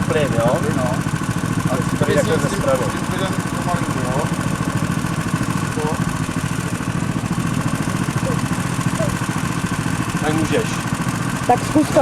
je plyn, jo? No. A to je takhle ze strany. Tak můžeš. Tak zkus to.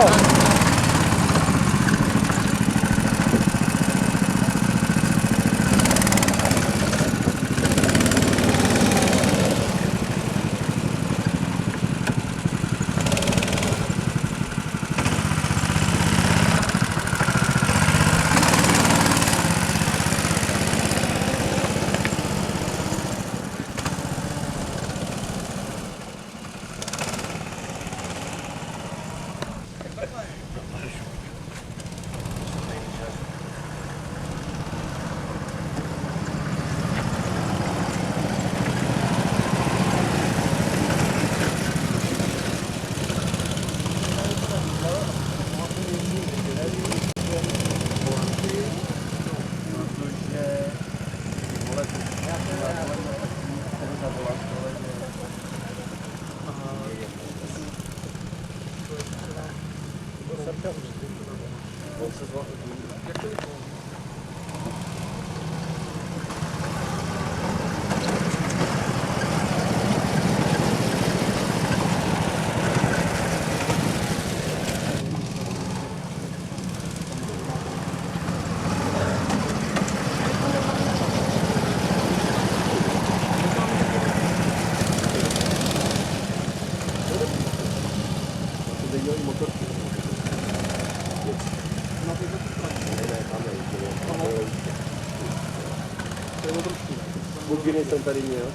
Burginy jsem tady měl,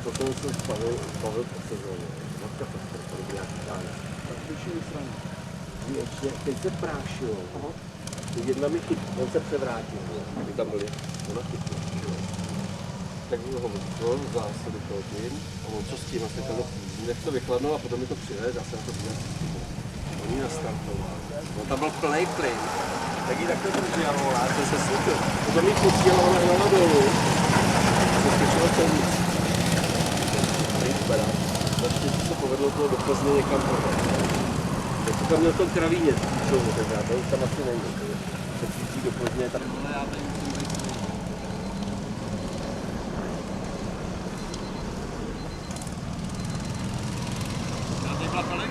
to jsem spavil po sezóně. Matka to byl nějaký dále. Ještě, teď se prášilo. Jedna mi chytla, on se převrátil, my tam byli, ona chytla. Tak ho vzal se do toho tím, a on co s tím, asi to nech to vychladnout a potom mi to přivez, já jsem to dělal. On ji nastartoval. No tam byl plnej plyn, tak ji takhle držel, a to se slupil. Potom ji pustila, ona hnala dolů. Skočilo celníc. Nejvypadá. Naštěstí se povedlo toho do Plzně někam prodat. Tak to tam měl v tom kravíně, tenkrát, to tam asi nejde. Se přijít do Plzně, tak... Byla